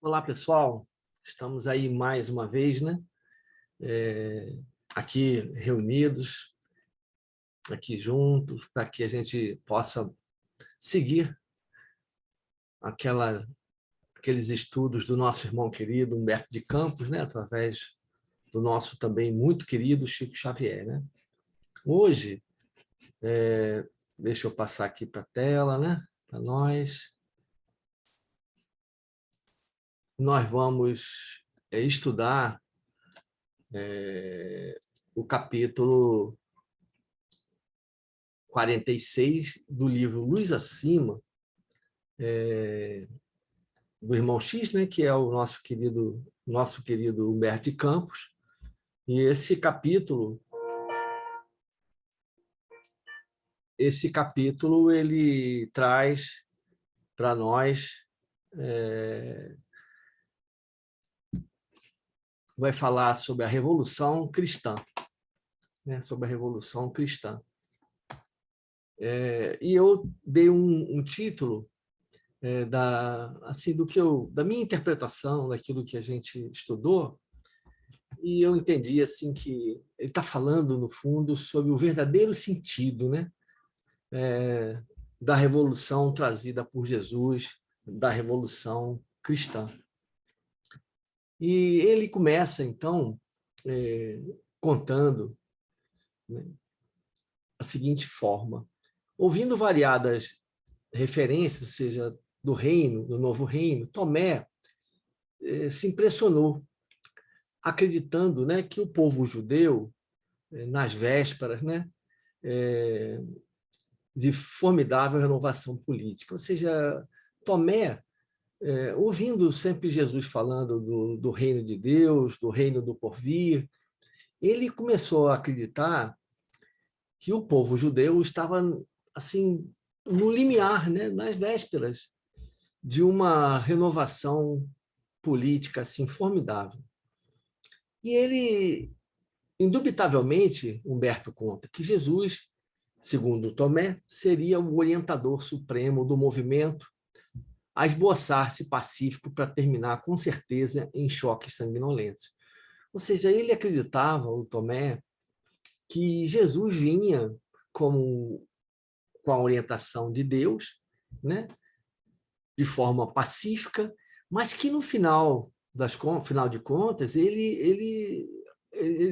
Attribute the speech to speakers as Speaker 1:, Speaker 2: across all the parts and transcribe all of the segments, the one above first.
Speaker 1: Olá, pessoal. Estamos aí mais uma vez, né? Aqui reunidos, aqui juntos, para que a gente possa seguir aqueles estudos do nosso irmão querido Humberto de Campos, né? Através do nosso também muito querido Chico Xavier, né? Hoje, deixa eu passar aqui para a tela, né? Para nós. Nós vamos estudar o capítulo 46 do livro Luz Acima, do irmão X, né, que é o nosso querido Humberto de Campos. E esse capítulo ele traz para nós, vai falar sobre a Revolução Cristã, né, sobre a Revolução Cristã. E eu dei um título da minha interpretação daquilo que a gente estudou, e eu entendi assim que ele está falando, no fundo, sobre o verdadeiro sentido, né, da revolução trazida por Jesus, da revolução cristã. E ele começa, então, contando, né, a seguinte forma: ouvindo variadas referências, seja do reino, do novo reino, Tomé se impressionou, acreditando, né, que o povo judeu, nas vésperas, né, de formidável renovação política. Ou seja, Tomé, ouvindo sempre Jesus falando do reino de Deus, do reino do porvir, ele começou a acreditar que o povo judeu estava assim no limiar, né, nas vésperas de uma renovação política assim formidável. E ele, indubitavelmente, Humberto conta que Jesus, segundo Tomé, seria o orientador supremo do movimento a esboçar-se pacífico para terminar, com certeza, em choques sanguinolentos. Ou seja, ele acreditava, o Tomé, que Jesus vinha com a orientação de Deus, né, de forma pacífica, mas que no final de contas eles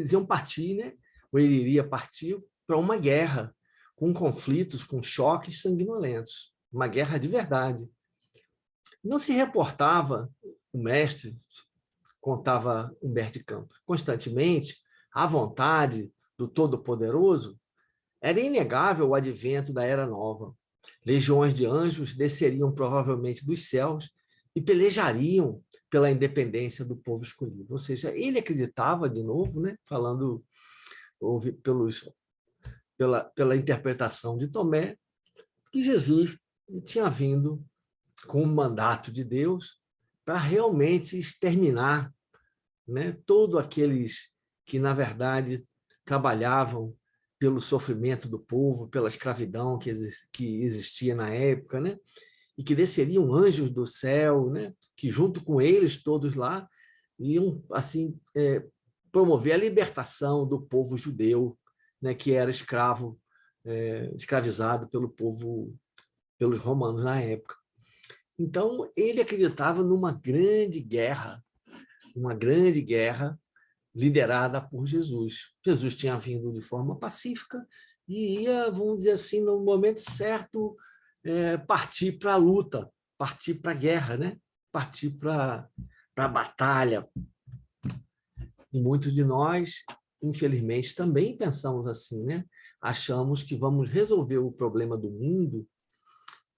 Speaker 1: iam partir, né, ou ele iria partir para uma guerra, com conflitos, com choques sanguinolentos, uma guerra de verdade. Não se reportava, o mestre, contava Humberto de Campos, constantemente, à vontade do Todo-Poderoso, era inegável o advento da Era Nova. Legiões de anjos desceriam provavelmente dos céus e pelejariam pela independência do povo escolhido. Ou seja, ele acreditava, de novo, né, falando pela interpretação de Tomé, que Jesus tinha vindo com o mandato de Deus para realmente exterminar, né, todos aqueles que, na verdade, trabalhavam pelo sofrimento do povo, pela escravidão que existia na época, né, e que desceriam anjos do céu, né, que junto com eles todos lá iam assim promover a libertação do povo judeu, né, que era escravizado pelo povo, pelos romanos na época. Então, ele acreditava numa grande guerra liderada por Jesus. Jesus tinha vindo de forma pacífica e ia, vamos dizer assim, no momento certo, partir para a luta, partir para a guerra, né? Partir para a batalha. E muitos de nós, infelizmente, também pensamos assim, né? Achamos que vamos resolver o problema do mundo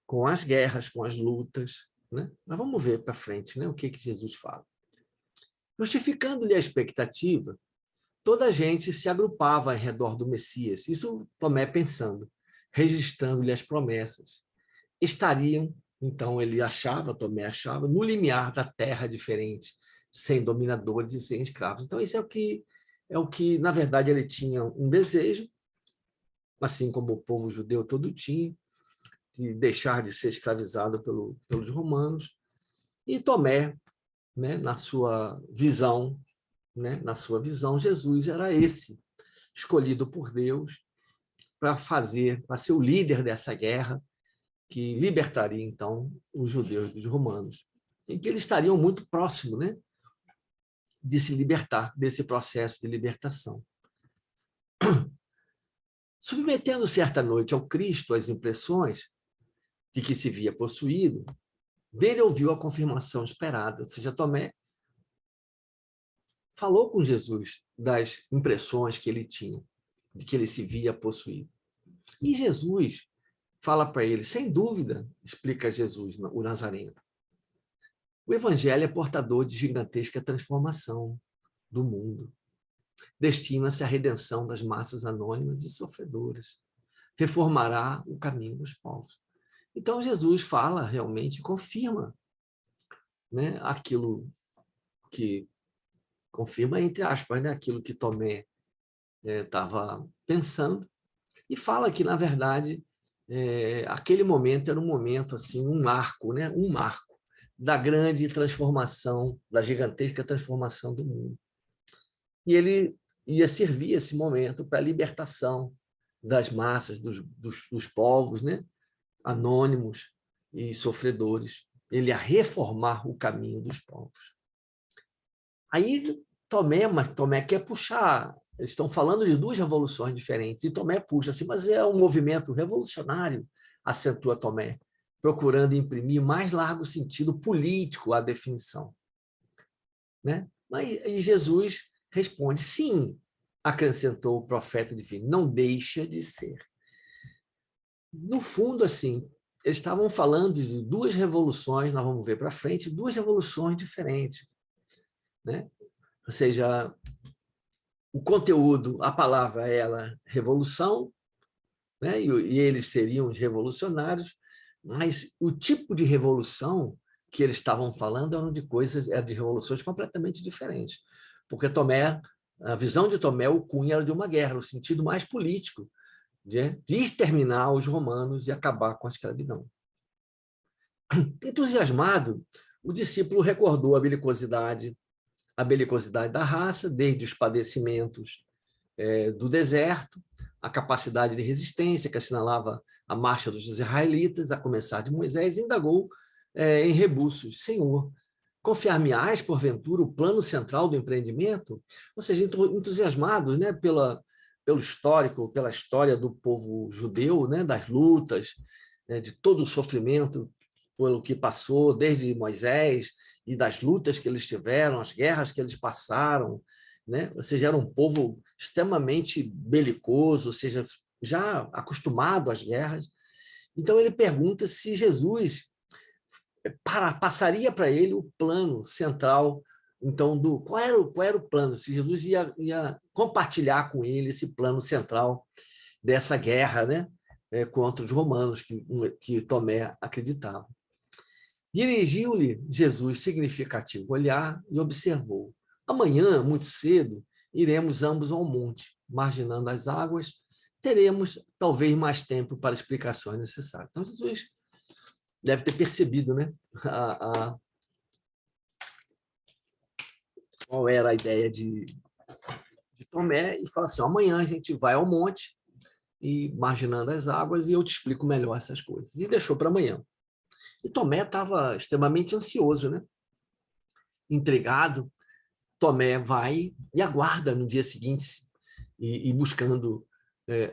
Speaker 1: com as guerras, com as lutas, né? Mas vamos ver para frente, né? O que Jesus fala. Justificando-lhe a expectativa, toda a gente se agrupava ao redor do Messias. Isso Tomé pensando, registrando-lhe as promessas. Estariam, então Tomé achava, no limiar da terra diferente, sem dominadores e sem escravos. Então isso é o que na verdade, ele tinha um desejo, assim como o povo judeu todo tinha, de deixar de ser escravizado pelos romanos. E Tomé né, na sua visão, né, Jesus era esse, escolhido por Deus para ser o líder dessa guerra que libertaria, então, os judeus dos romanos. E que eles estariam muito próximos, né, de se libertar desse processo de libertação. Submetendo certa noite ao Cristo as impressões de que se via possuído, dele ouviu a confirmação esperada, ou seja, Tomé falou com Jesus das impressões que ele tinha, de que ele se via possuído. E Jesus fala para ele, sem dúvida, explica Jesus, o Nazareno, o evangelho é portador de gigantesca transformação do mundo. Destina-se à redenção das massas anônimas e sofredoras. Reformará o caminho dos povos. Então, Jesus fala realmente, confirma, né, aquilo que confirma, entre aspas, né, aquilo que Tomé estava pensando, e fala que, na verdade, aquele momento era um momento, assim, um marco, né, um marco da grande transformação, da gigantesca transformação do mundo. E ele ia servir esse momento para a libertação das massas, dos povos, né, anônimos e sofredores. Ele ia reformar o caminho dos povos. Aí Tomé quer puxar, eles estão falando de duas revoluções diferentes, e Tomé puxa assim, mas é um movimento revolucionário, acentua Tomé, procurando imprimir mais largo sentido político à definição. Né? E Jesus responde, sim, acrescentou o profeta divino, não deixa de ser. No fundo, assim, eles estavam falando de duas revoluções, nós vamos ver para frente, duas revoluções diferentes. Né? Ou seja, o conteúdo, a palavra ela revolução, né? E eles seriam os revolucionários, mas o tipo de revolução que eles estavam falando era de revoluções completamente diferentes. Porque Tomé, a visão de Tomé, o cunho era de uma guerra, o sentido mais político, de exterminar os romanos e acabar com a escravidão. Entusiasmado, o discípulo recordou a belicosidade da raça, desde os padecimentos do deserto, a capacidade de resistência que assinalava a marcha dos israelitas, a começar de Moisés, e indagou em rebuços, Senhor, confiar-me-ás, porventura, o plano central do empreendimento? Ou seja, entusiasmados, né, pelo histórico, pela história do povo judeu, né, das lutas, né, de todo o sofrimento pelo que passou desde Moisés e das lutas que eles tiveram, as guerras que eles passaram, né? Ou seja, era um povo extremamente belicoso, ou seja, já acostumado às guerras. Então ele pergunta se Jesus passaria para ele o plano central, então qual era o plano, se Jesus ia compartilhar com ele esse plano central dessa guerra, né, contra os romanos que Tomé acreditava. Dirigiu-lhe Jesus significativo olhar e observou. Amanhã, muito cedo, iremos ambos ao monte, marginando as águas, teremos talvez mais tempo para explicações necessárias. Então, Jesus deve ter percebido, né, qual era a ideia de Tomé e fala assim, amanhã a gente vai ao monte e marginando as águas e eu te explico melhor essas coisas. E deixou para amanhã. E Tomé estava extremamente ansioso, né? Intrigado. Tomé vai e aguarda no dia seguinte, e buscando,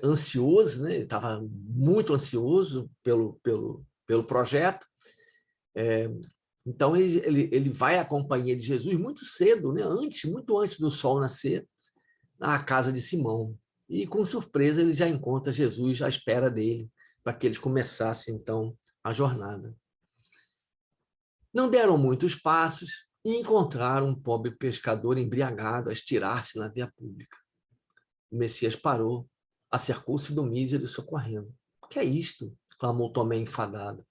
Speaker 1: ansioso, né? Ele estava muito ansioso pelo projeto. Então, ele vai à companhia de Jesus muito cedo, né? Muito antes do sol nascer, à casa de Simão. E, com surpresa, ele já encontra Jesus à espera dele, para que eles começassem, então, a jornada. Não deram muitos passos e encontraram um pobre pescador embriagado a estirar-se na via pública. O Messias parou, acercou-se do mísero socorrendo. O que é isto? Clamou Tomé enfadado.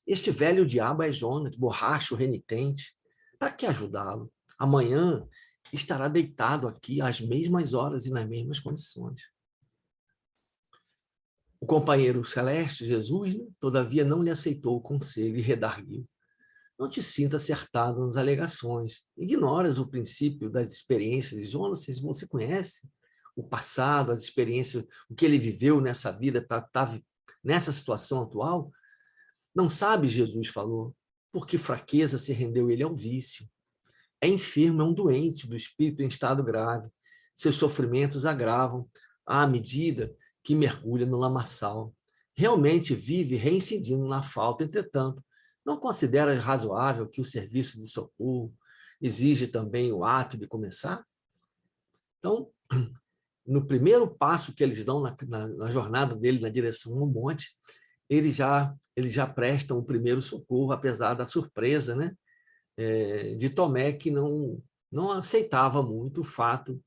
Speaker 1: Este velho diabo é Jonas, borracho, renitente. Para que ajudá-lo? Amanhã estará deitado aqui às mesmas horas e nas mesmas condições. O companheiro celeste, Jesus, todavia não lhe aceitou o conselho e redarguiu. não te sinta acertado nas alegações. Ignoras o princípio das experiências de Jonas. Você conhece o passado, as experiências, o que ele viveu nessa vida para estar nessa situação atual? Não sabe, Jesus falou, por que fraqueza se rendeu ele ao vício. É enfermo, é um doente do espírito em estado grave. Seus sofrimentos agravam à medida que mergulha no lamaçal. Realmente vive reincidindo na falta, entretanto, não considera razoável que o serviço de socorro exige também o ato de começar? Então, no primeiro passo que eles dão na jornada dele na direção ao monte, eles já prestam o primeiro socorro, apesar da surpresa, né, de Tomé, que não aceitava muito o fato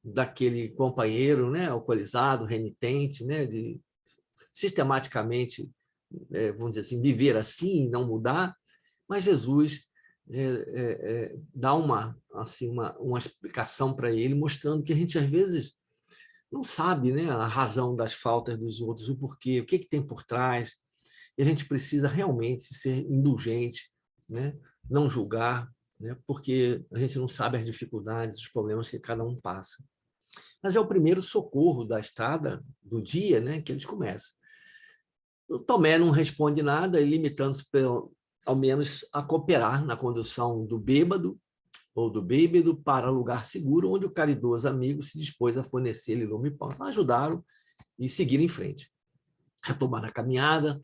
Speaker 1: daquele companheiro, né, alcoolizado, renitente, né, de sistematicamente, vamos dizer assim, viver assim e não mudar. Mas Jesus dá uma explicação para ele, mostrando que a gente, às vezes, não sabe, né, a razão das faltas dos outros, o porquê, o que tem por trás, e a gente precisa realmente ser indulgente, né, não julgar, né, porque a gente não sabe as dificuldades, os problemas que cada um passa. Mas é o primeiro socorro da estrada do dia, né, que eles começam. O Tomé não responde nada, limitando-se, ao menos, a cooperar na condução do bêbado ou do bêbado para lugar seguro, onde o caridoso amigo se dispôs a fornecer-lhe lume e pão. Então, ajudaram e seguiram em frente. Retomaram a caminhada,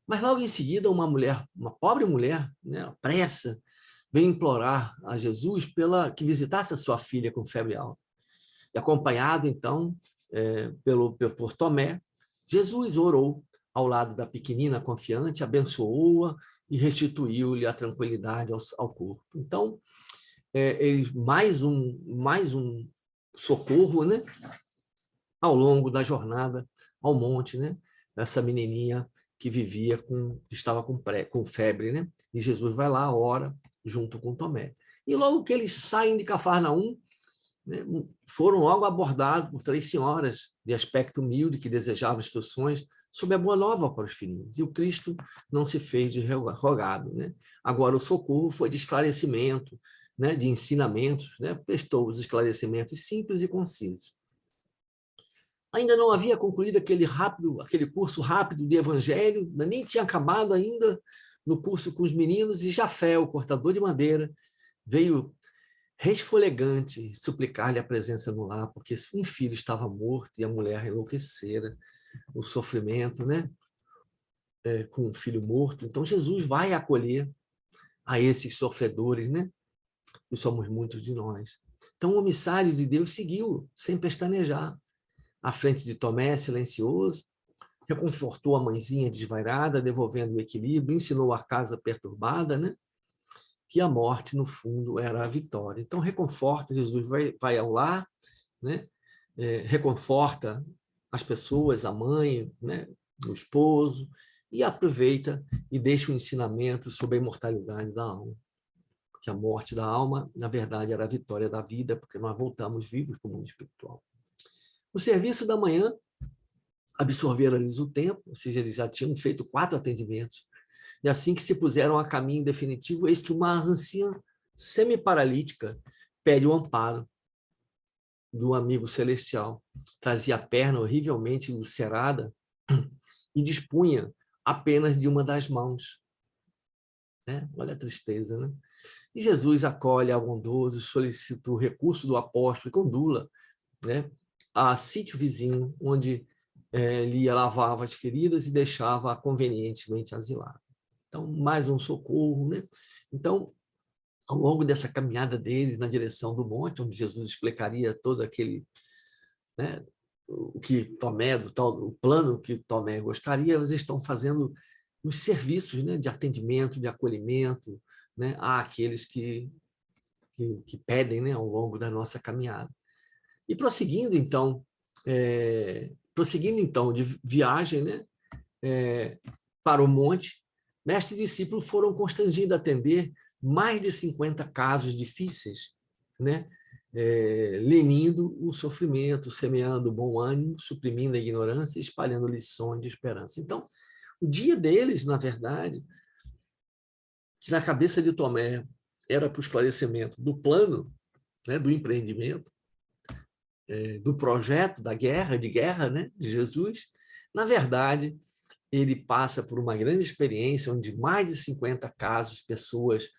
Speaker 1: mas logo em seguida uma pobre mulher, né, pressa, veio implorar a Jesus que visitasse a sua filha com febre alta. E acompanhado, então, por Tomé, Jesus orou ao lado da pequenina confiante, abençoou-a e restituiu-lhe a tranquilidade ao corpo. Então, mais um socorro, né, ao longo da jornada ao monte, né, essa menininha que estava com febre, né, e Jesus vai lá, ora, junto com Tomé. E logo que eles saem de Cafarnaum, né, foram logo abordados por 3 senhoras de aspecto humilde que desejavam instruções sobre a boa nova para os filhinhos. E o Cristo não se fez de rogado, né? Agora o socorro foi de esclarecimento, né, de ensinamentos, né? Prestou os esclarecimentos simples e concisos. Ainda não havia concluído aquele curso rápido de evangelho, nem tinha acabado ainda no curso com os meninos, e Jafé, o cortador de madeira, veio resfolegante suplicar-lhe a presença no lar, porque um filho estava morto e a mulher enlouquecera, o sofrimento, né, com um filho morto. Então Jesus vai acolher a esses sofredores, né, que somos muitos de nós. Então o emissário de Deus seguiu, sem pestanejar, à frente de Tomé, silencioso, reconfortou a mãezinha desvairada, devolvendo o equilíbrio, ensinou a casa perturbada, né, que a morte, no fundo, era a vitória. Então, reconforta, Jesus vai ao lar, né? Reconforta as pessoas, a mãe, né? O esposo, e aproveita e deixa o ensinamento sobre a imortalidade da alma. Porque a morte da alma, na verdade, era a vitória da vida, porque nós voltamos vivos para o mundo espiritual. O serviço da manhã absorveram-lhes o tempo, ou seja, eles já tinham feito 4 atendimentos. E assim que se puseram a caminho definitivo, eis que uma anciã semi-paralítica pede o amparo do amigo celestial. Trazia a perna horrivelmente ulcerada e dispunha apenas de uma das mãos. Né? Olha a tristeza, né? E Jesus acolhe a bondoso, solicita o recurso do apóstolo e condula, né, a sítio vizinho, onde ele lavava as feridas e deixava convenientemente asilado. Então, mais um socorro, né? Então, ao longo dessa caminhada deles na direção do monte, onde Jesus explicaria todo aquele, né, o que Tomé, o plano que Tomé gostaria, eles estão fazendo os serviços, né, de atendimento, de acolhimento, né, àqueles que pedem, né, ao longo da nossa caminhada. E prosseguindo então de viagem, né, para o monte, mestre e discípulo foram constrangidos a atender mais de 50 casos difíceis, né? Lenindo o sofrimento, semeando o bom ânimo, suprimindo a ignorância, espalhando lições de esperança. Então, o dia deles, na verdade, que na cabeça de Tomé era para o esclarecimento do plano, né, do empreendimento, do projeto da guerra, né, de Jesus, na verdade, ele passa por uma grande experiência onde mais de 50 casos, pessoas,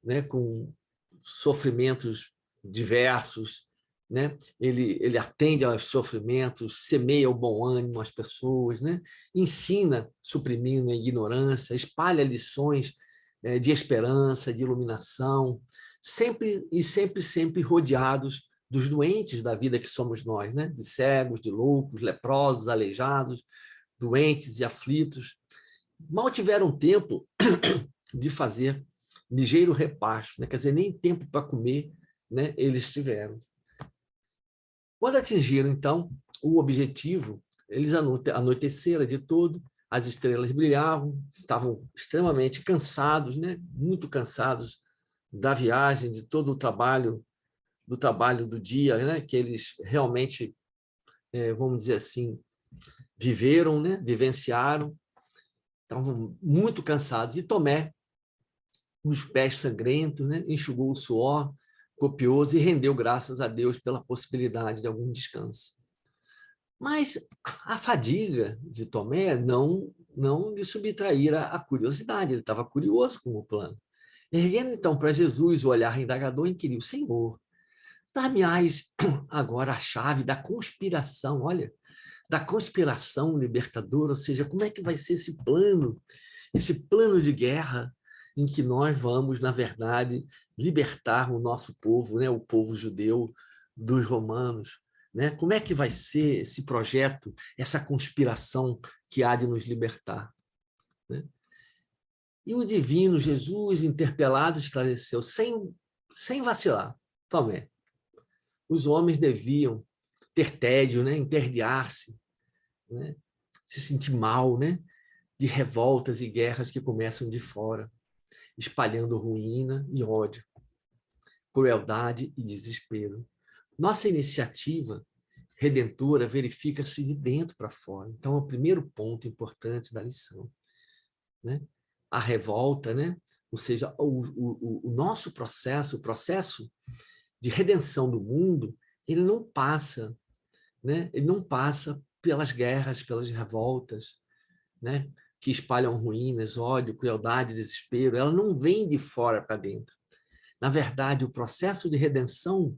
Speaker 1: né, com sofrimentos diversos, né? Ele atende aos sofrimentos, semeia o bom ânimo às pessoas, né? Ensina suprimindo a ignorância, espalha lições de esperança, de iluminação, sempre rodeados dos doentes da vida que somos nós, né? De cegos, de loucos, leprosos, aleijados, doentes e aflitos. Mal tiveram tempo de fazer ligeiro repasto, né? Quer dizer, nem tempo para comer, né, eles tiveram. Quando atingiram, então, o objetivo, eles anoiteceram de todo, as estrelas brilhavam, estavam extremamente cansados, né, muito cansados da viagem, de todo o trabalho, do dia, né, que eles realmente, vamos dizer assim, viveram, né, vivenciaram, estavam muito cansados. E Tomé, os pés sangrentos, né? Enxugou o suor copioso e rendeu graças a Deus pela possibilidade de algum descanso. Mas a fadiga de Tomé não lhe subtraíra a curiosidade, ele estava curioso com o plano. Erguendo então para Jesus o olhar indagador, inquiriu: Senhor, dar-me-ás agora a chave da conspiração, olha, da conspiração libertadora, ou seja, como é que vai ser esse plano de guerra em que nós vamos, na verdade, libertar o nosso povo, né, o povo judeu dos romanos, né? Como é que vai ser esse projeto, essa conspiração que há de nos libertar, né? E o divino Jesus, interpelado, esclareceu, sem vacilar: Tomé, os homens deviam ter tédio, né, entediar-se, né, se sentir mal, né, de revoltas e guerras que começam de fora, espalhando ruína e ódio, crueldade e desespero. Nossa iniciativa redentora verifica-se de dentro para fora. Então, é o primeiro ponto importante da lição, né? A revolta, né? Ou seja, o nosso processo, o processo de redenção do mundo, ele não passa, né? Ele não passa pelas guerras, pelas revoltas, né? Que espalham ruínas, ódio, crueldade, desespero. Ela não vem de fora para dentro. Na verdade, o processo de redenção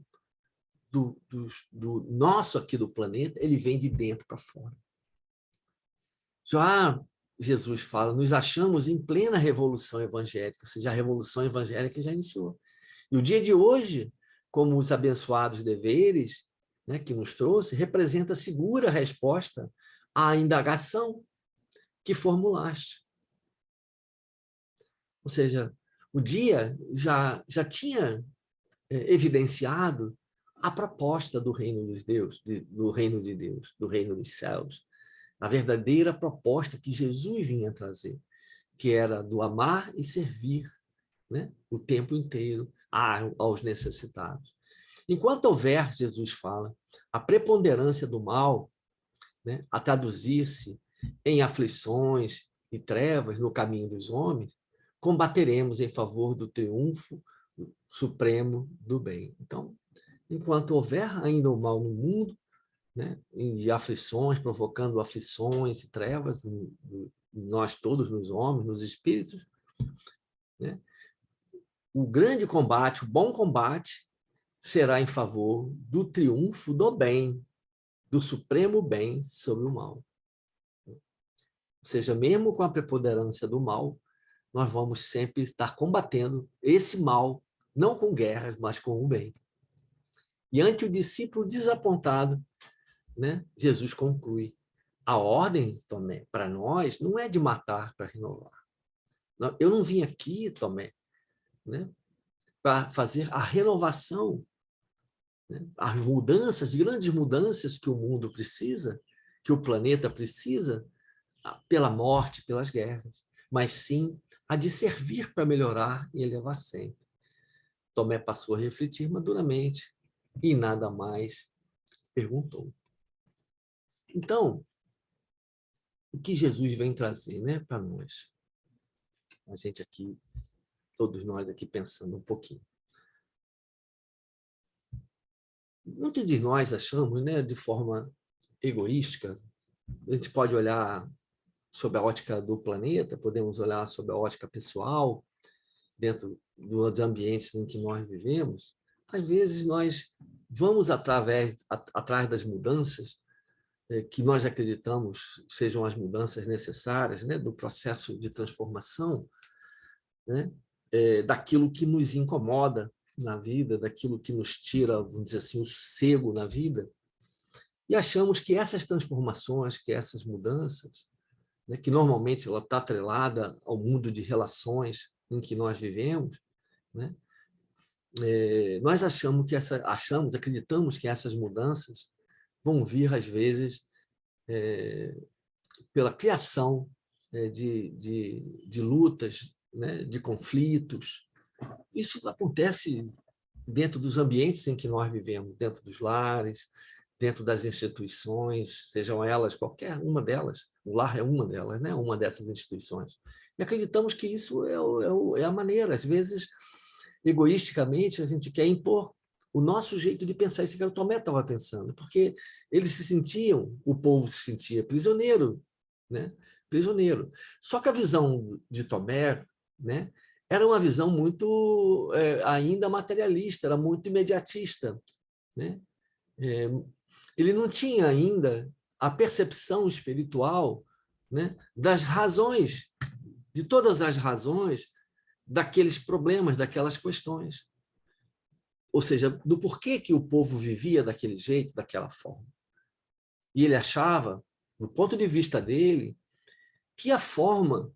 Speaker 1: do nosso aqui do planeta, ele vem de dentro para fora. Já Jesus fala, nos achamos em plena revolução evangélica, ou seja, a revolução evangélica já iniciou. E o dia de hoje, como os abençoados deveres, né, que nos trouxe, representa a segura resposta à indagação que formulaste. Ou seja, o dia já tinha evidenciado a proposta do reino dos Deus, do reino de Deus, do reino dos céus, a verdadeira proposta que Jesus vinha trazer, que era do amar e servir, né, o tempo inteiro aos necessitados. Enquanto houver, Jesus fala, a preponderância do mal, né, a traduzir-se em aflições e trevas no caminho dos homens, combateremos em favor do triunfo supremo do bem. Então, enquanto houver ainda o mal no mundo, né, de aflições, provocando aflições e trevas em nós todos, nos homens, nos espíritos, né, o grande combate, o bom combate, será em favor do triunfo do bem, do supremo bem sobre o mal. Ou seja, mesmo com a preponderância do mal, nós vamos sempre estar combatendo esse mal, não com guerras, mas com o bem. E ante o discípulo desapontado, né, Jesus conclui: a ordem, Tomé, para nós não é de matar para renovar. Eu não vim aqui, Tomé, né, para fazer a renovação, né, as mudanças, grandes mudanças que o mundo precisa, que o planeta precisa, pela morte, pelas guerras, mas sim a de servir para melhorar e elevar sempre. Tomé passou a refletir maduramente e nada mais perguntou. Então, o que Jesus vem trazer, né, para nós? A gente aqui, todos nós aqui pensando um pouquinho. Muitos de nós achamos, né, de forma egoística, a gente pode olhar sob a ótica do planeta, podemos olhar sob a ótica pessoal, dentro dos ambientes em que nós vivemos. Às vezes nós vamos atrás das mudanças que nós acreditamos sejam as mudanças necessárias, né, do processo de transformação, né, daquilo que nos incomoda na vida, daquilo que nos tira, vamos dizer assim, o sossego na vida, e achamos que essas transformações, que essas mudanças, né, que normalmente ela está atrelada ao mundo de relações em que nós vivemos, né, nós acreditamos que essas mudanças vão vir, às vezes, pela criação de lutas, né, de conflitos. Isso acontece dentro dos ambientes em que nós vivemos, dentro dos lares, dentro das instituições, sejam elas, qualquer uma delas, o lar é uma delas, né? Uma dessas instituições. E acreditamos que isso é a maneira. Às vezes, egoisticamente, a gente quer impor o nosso jeito de pensar. Isso que o Tomé estava pensando, porque eles se sentiam, o povo se sentia prisioneiro, né? Prisioneiro. Só que a visão de Tomé, né, era uma visão muito ainda materialista, era muito imediatista, né? Ele não tinha ainda a percepção espiritual, né, das razões, de todas as razões daqueles problemas, daquelas questões. Ou seja, do porquê que o povo vivia daquele jeito, daquela forma. E ele achava, do ponto de vista dele, que a fórmula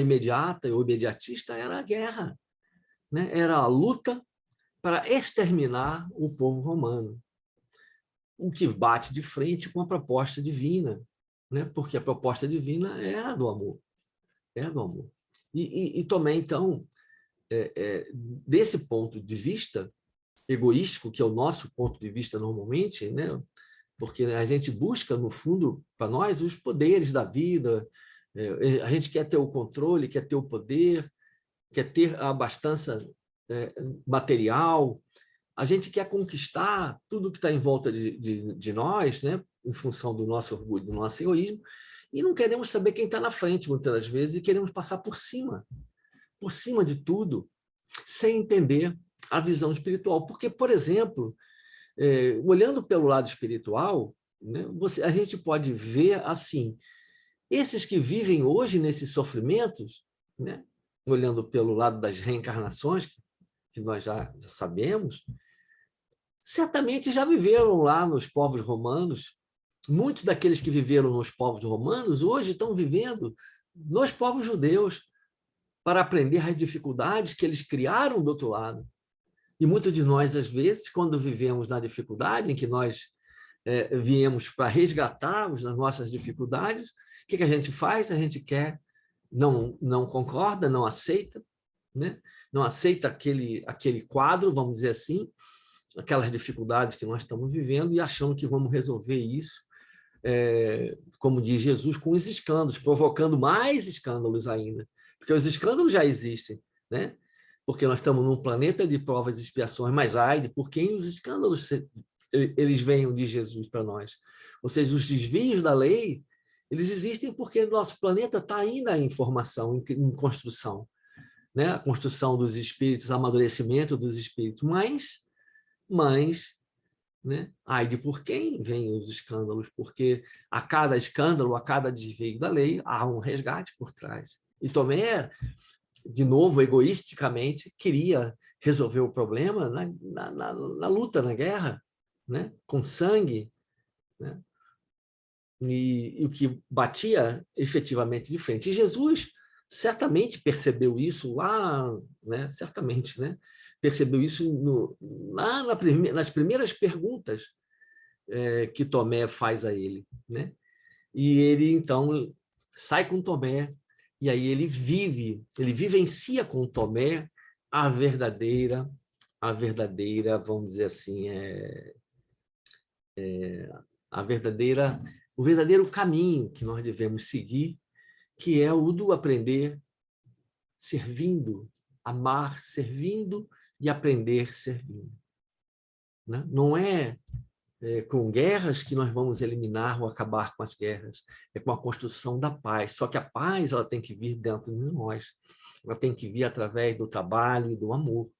Speaker 1: imediata ou imediatista era a guerra, né? Era a luta para exterminar o povo romano, o que bate de frente com a proposta divina, né? Porque a proposta divina é a do amor, é a do amor. E também, então, desse ponto de vista egoístico, que é o nosso ponto de vista normalmente, né? Porque a gente busca, no fundo, para nós, os poderes da vida, a gente quer ter o controle, quer ter o poder, quer ter a abastança material, a gente quer conquistar tudo que está em volta de nós, né? Em função do nosso orgulho, do nosso egoísmo, e não queremos saber quem está na frente, muitas das vezes, e queremos passar por cima de tudo, sem entender a visão espiritual. Porque, por exemplo, olhando pelo lado espiritual, né, a gente pode ver assim, esses que vivem hoje nesses sofrimentos, né, olhando pelo lado das reencarnações, que nós já sabemos, certamente já viveram lá nos povos romanos. Muitos daqueles que viveram nos povos romanos hoje estão vivendo nos povos judeus para aprender as dificuldades que eles criaram do outro lado. E muitos de nós, às vezes, quando vivemos na dificuldade, em que nós viemos para resgatar as nossas dificuldades, o que a gente faz? A gente quer, não concorda, não aceita, né? Não aceita aquele quadro, vamos dizer assim, aquelas dificuldades que nós estamos vivendo e achando que vamos resolver isso, como diz Jesus, com os escândalos, provocando mais escândalos ainda, porque os escândalos já existem, né? Porque nós estamos num planeta de provas e expiações, mas ai de por quem os escândalos eles venham de Jesus para nós. Ou seja, os desvios da lei, eles existem porque nosso planeta está ainda em formação, em construção, né? A construção dos espíritos, o amadurecimento dos espíritos, mas né? Ai de por quem vêm os escândalos, porque a cada escândalo, a cada desvio da lei, há um resgate por trás. E Tomé, de novo, egoisticamente, queria resolver o problema na luta, na guerra, né? Com sangue, né? E o que batia efetivamente de frente. E Jesus certamente percebeu isso lá, né? Certamente, né? Percebeu isso lá nas primeiras perguntas que Tomé faz a ele, né? E ele, então, sai com Tomé, e aí ele vivencia com Tomé a verdadeira, vamos dizer assim, o verdadeiro caminho que nós devemos seguir, que é o do aprender servindo, amar servindo e aprender servindo. Né? Não é com guerras que nós vamos eliminar ou acabar com as guerras, é com a construção da paz. Só que a paz ela tem que vir dentro de nós, ela tem que vir através do trabalho e do amor,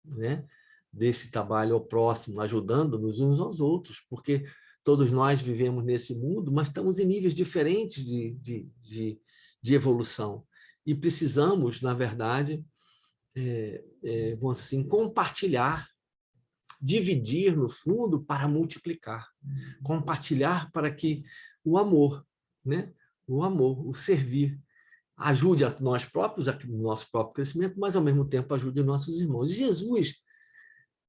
Speaker 1: né? Desse trabalho ao próximo, ajudando-nos uns aos outros, porque todos nós vivemos nesse mundo, mas estamos em níveis diferentes de evolução. E precisamos, na verdade, vamos assim, compartilhar, dividir, no fundo, para multiplicar. Compartilhar para que o amor, né? O amor, o servir, ajude a nós próprios, no nosso próprio crescimento, mas, ao mesmo tempo, ajude os nossos irmãos. Jesus,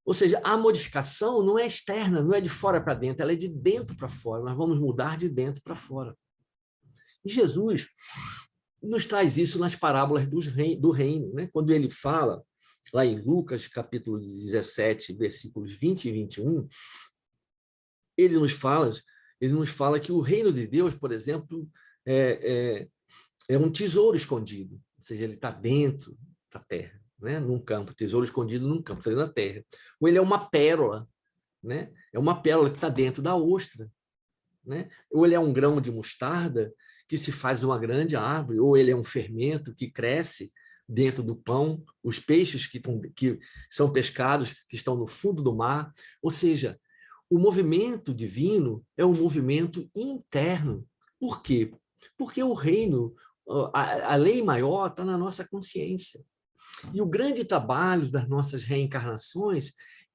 Speaker 1: ou seja, a modificação não é externa, não é de fora para dentro, ela é de dentro para fora. Nós vamos mudar de dentro para fora. E Jesus nos traz isso nas parábolas do reino, né? Quando ele fala, lá em Lucas, capítulo 17, versículos 20 e 21, ele nos fala que o reino de Deus, por exemplo, é um tesouro escondido, ou seja, ele está dentro da terra, né? Num campo, tesouro escondido num campo, está dentro da terra. Ou ele é uma pérola, né? É uma pérola que está dentro da ostra, né? Ou ele é um grão de mostarda que se faz uma grande árvore, ou ele é um fermento que cresce dentro do pão, os peixes que são pescados, que estão no fundo do mar. Ou seja, o movimento divino é um movimento interno. Por quê? Porque o reino, a lei maior está na nossa consciência. E o grande trabalho das nossas reencarnações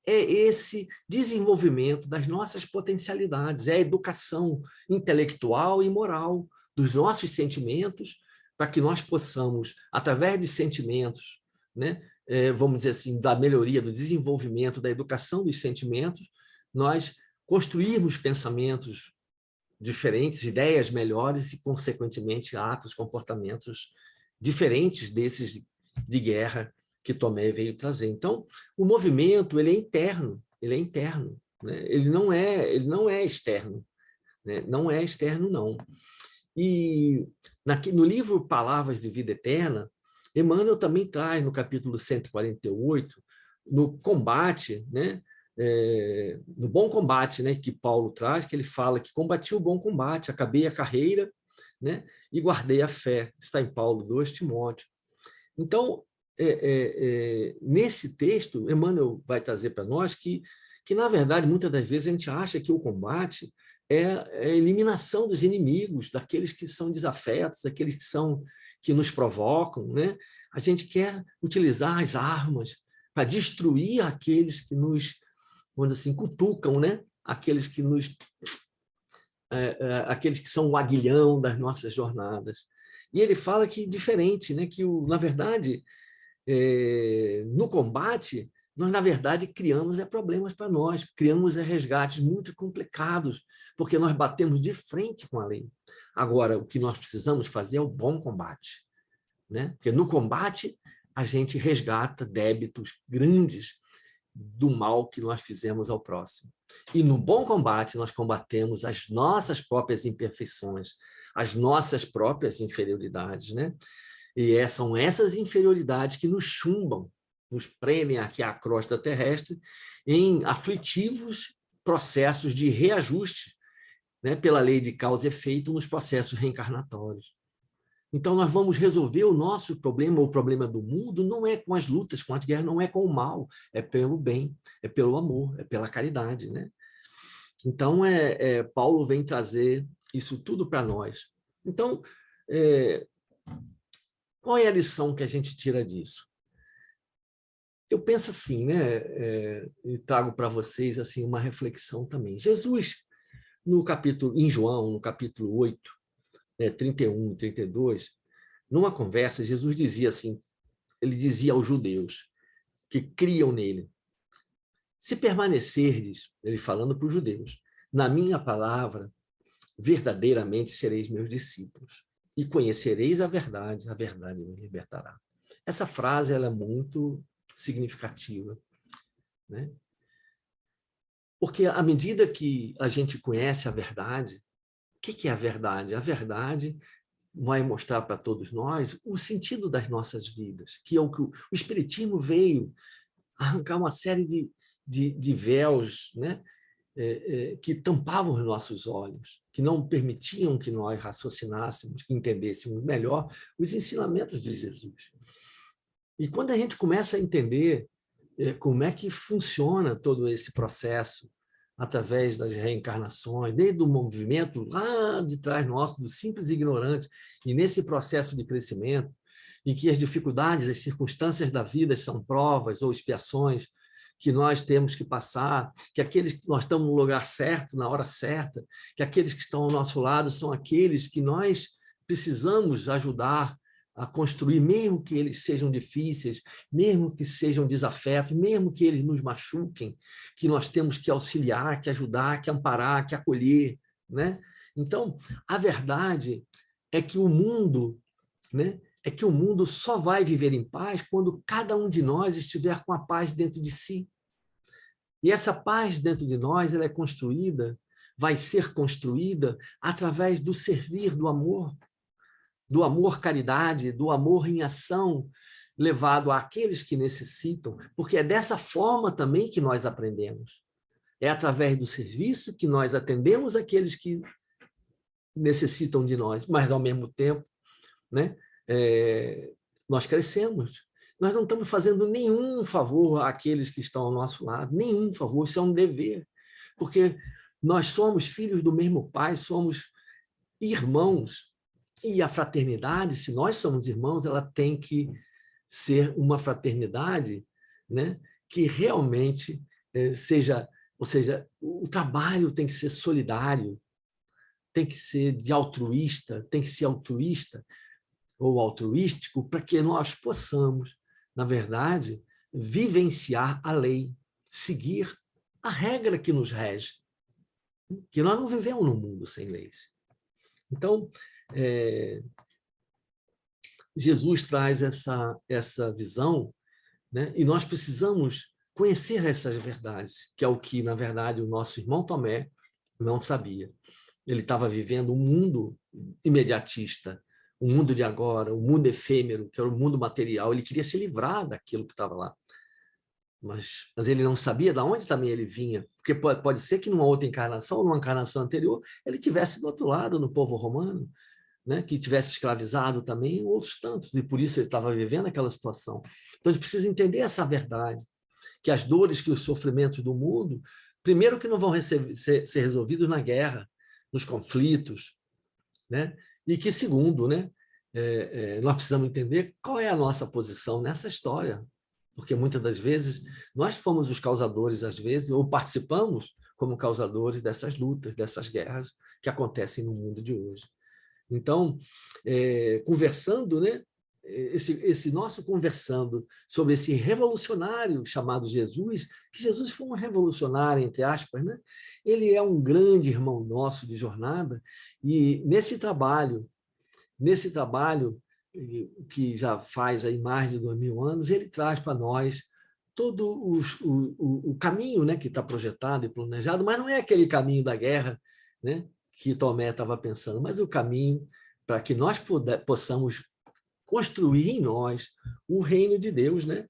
Speaker 1: é esse desenvolvimento das nossas potencialidades, é a educação intelectual e moral dos nossos sentimentos, para que nós possamos, através de sentimentos, né, vamos dizer assim, da melhoria, do desenvolvimento, da educação dos sentimentos, nós construirmos pensamentos diferentes, ideias melhores e, consequentemente, atos, comportamentos diferentes desses de guerra que Tomé veio trazer. Então, o movimento ele é interno, né? Ele não é externo, né? Não é externo, não. E no livro Palavras de Vida Eterna, Emmanuel também traz, no capítulo 148, no combate, né? No bom combate, né? Que Paulo traz, que ele fala que combati o bom combate, acabei a carreira, né? E guardei a fé. Está em Paulo 2, Timóteo. Então, nesse texto, Emmanuel vai trazer para nós que, na verdade, muitas das vezes a gente acha que o combate é a eliminação dos inimigos, daqueles que são desafetos, daqueles que nos provocam, né? A gente quer utilizar as armas para destruir aqueles que nos, vamos dizer assim, cutucam, né? Aqueles que são o aguilhão das nossas jornadas. E ele fala que diferente, né? Que, na verdade, no combate, nós, na verdade, criamos problemas para nós, criamos resgates muito complicados, porque nós batemos de frente com a lei. Agora, o que nós precisamos fazer é o bom combate, né? Porque no combate a gente resgata débitos grandes do mal que nós fizemos ao próximo. E no bom combate nós combatemos as nossas próprias imperfeições, as nossas próprias inferioridades, né? E são essas inferioridades que nos chumbam, nos prendem aqui à crosta terrestre em aflitivos processos de reajuste, né, pela lei de causa e efeito nos processos reencarnatórios. Então, nós vamos resolver o nosso problema, o problema do mundo, não é com as lutas, com as guerras, não é com o mal, é pelo bem, é pelo amor, é pela caridade, né? Então, Paulo vem trazer isso tudo para nós. Então, qual é a lição que a gente tira disso? Eu penso assim, né? E trago para vocês assim uma reflexão também. Jesus, em João, no capítulo 8, 31 e 32, numa conversa, Jesus dizia assim, ele dizia aos judeus que criam nele: se permanecerdes, ele falando para os judeus, na minha palavra, verdadeiramente sereis meus discípulos, e conhecereis a verdade me libertará. Essa frase ela é muito significativa, né? Porque à medida que a gente conhece a verdade, o que é a verdade? A verdade vai mostrar para todos nós o sentido das nossas vidas, que é o que o Espiritismo veio arrancar uma série de véus, né? Que tampavam os nossos olhos, que não permitiam que nós raciocinássemos, que entendêssemos melhor os ensinamentos de Jesus. E quando a gente começa a entender como é que funciona todo esse processo, através das reencarnações, desde o movimento lá de trás nosso, dos simples ignorantes, e nesse processo de crescimento, em que as dificuldades, as circunstâncias da vida são provas ou expiações que nós temos que passar, que aqueles que nós estamos no lugar certo, na hora certa, que aqueles que estão ao nosso lado são aqueles que nós precisamos ajudar a construir, mesmo que eles sejam difíceis, mesmo que sejam desafetos, mesmo que eles nos machuquem, que nós temos que auxiliar, que ajudar, que amparar, que acolher, né? Então, a verdade é que o mundo, né, só vai viver em paz quando cada um de nós estiver com a paz dentro de si. E essa paz dentro de nós, ela é construída, vai ser construída através do servir, do amor caridade, do amor em ação, levado àqueles que necessitam, porque é dessa forma também que nós aprendemos. É através do serviço que nós atendemos aqueles que necessitam de nós, mas, ao mesmo tempo, né, nós crescemos. Nós não estamos fazendo nenhum favor àqueles que estão ao nosso lado, nenhum favor, isso é um dever, porque nós somos filhos do mesmo Pai, somos irmãos. E a fraternidade, se nós somos irmãos, ela tem que ser uma fraternidade, né, que realmente seja, ou seja, o trabalho tem que ser solidário, tem que ser tem que ser altruísta ou altruístico, para que nós possamos, na verdade, vivenciar a lei, seguir a regra que nos rege, que nós não vivemos num mundo sem leis. Então, Jesus traz essa visão, né? E nós precisamos conhecer essas verdades, que é o que, na verdade, o nosso irmão Tomé não sabia. Ele estava vivendo um mundo imediatista, o mundo de agora, o mundo efêmero, que era o mundo material. Ele queria se livrar daquilo que estava lá. Mas ele não sabia de onde também ele vinha, porque pode ser que numa outra encarnação, ou numa encarnação anterior, ele estivesse do outro lado, no povo romano, né, que tivesse escravizado também outros tantos, e por isso ele estava vivendo aquela situação. Então, a gente precisa entender essa verdade, que as dores, que os sofrimentos do mundo, primeiro que não vão ser resolvidos na guerra, nos conflitos, né, e que, segundo, né, nós precisamos entender qual é a nossa posição nessa história, porque muitas das vezes nós fomos os causadores, às vezes, ou participamos como causadores dessas lutas, dessas guerras que acontecem no mundo de hoje. Então, conversando, né, esse nosso conversando sobre esse revolucionário chamado Jesus, que Jesus foi um revolucionário, entre aspas, né? Ele é um grande irmão nosso de jornada, e nesse trabalho que já faz aí mais de 2000 anos, ele traz para nós todo o caminho, né, que está projetado e planejado, mas não é aquele caminho da guerra, né, que Tomé estava pensando, mas o caminho para que nós possamos construir em nós o reino de Deus, né?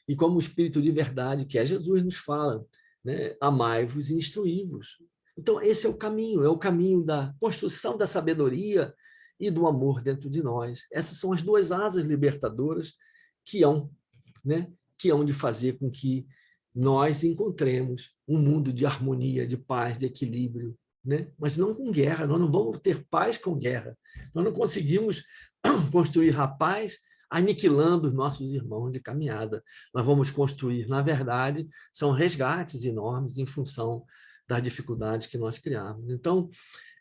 Speaker 1: E como o Espírito de verdade, que é Jesus, nos fala, né? Amai-vos e instruí-vos. Então, esse é o caminho da construção da sabedoria e do amor dentro de nós. Essas são as duas asas libertadoras que hão, né, de fazer com que nós encontremos um mundo de harmonia, de paz, de equilíbrio, né? Mas não com guerra. Nós não vamos ter paz com guerra. Nós não conseguimos construir a paz aniquilando os nossos irmãos de caminhada. Nós vamos construir, na verdade, são resgates enormes em função das dificuldades que nós criamos. Então,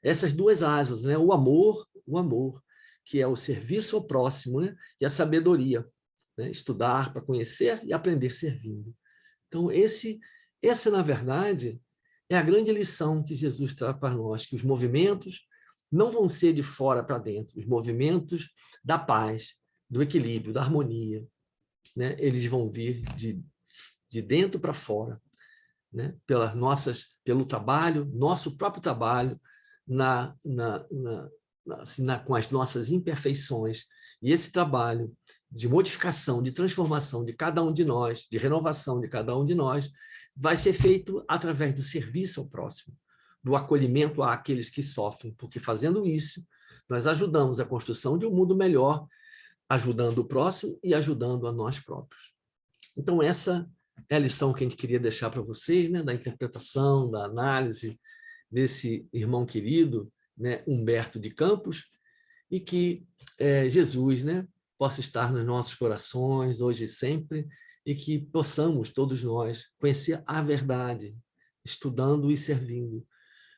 Speaker 1: essas duas asas, né? O amor, que é o serviço ao próximo, né? E a sabedoria, né? Estudar para conhecer e aprender servindo. Então, essa, na verdade, é a grande lição que Jesus traz para nós, que os movimentos não vão ser de fora para dentro, os movimentos da paz, do equilíbrio, da harmonia, né? Eles vão vir de dentro para fora, né? Pelo trabalho, nosso próprio trabalho, assim, com as nossas imperfeições, e esse trabalho de modificação, de transformação de cada um de nós, de renovação de cada um de nós, vai ser feito através do serviço ao próximo, do acolhimento àqueles que sofrem, porque fazendo isso, nós ajudamos a construção de um mundo melhor, ajudando o próximo e ajudando a nós próprios. Então, essa é a lição que a gente queria deixar para vocês, né, da interpretação, da análise desse irmão querido, né, Humberto de Campos, e que Jesus, né, possa estar nos nossos corações, hoje e sempre, e que possamos, todos nós, conhecer a verdade, estudando e servindo,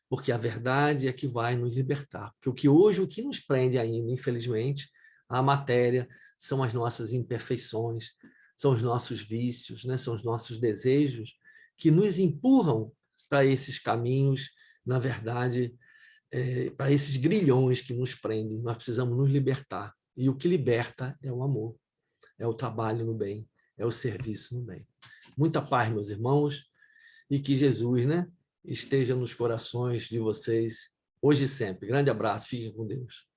Speaker 1: porque a verdade é que vai nos libertar. Porque o que nos prende ainda, infelizmente, a matéria, são as nossas imperfeições, são os nossos vícios, né? São os nossos desejos que nos empurram para esses caminhos, na verdade, para esses grilhões que nos prendem. Nós precisamos nos libertar. E o que liberta é o amor, é o trabalho no bem, é o serviço no bem. Muita paz, meus irmãos, e que Jesus, né, esteja nos corações de vocês hoje e sempre. Grande abraço, fiquem com Deus.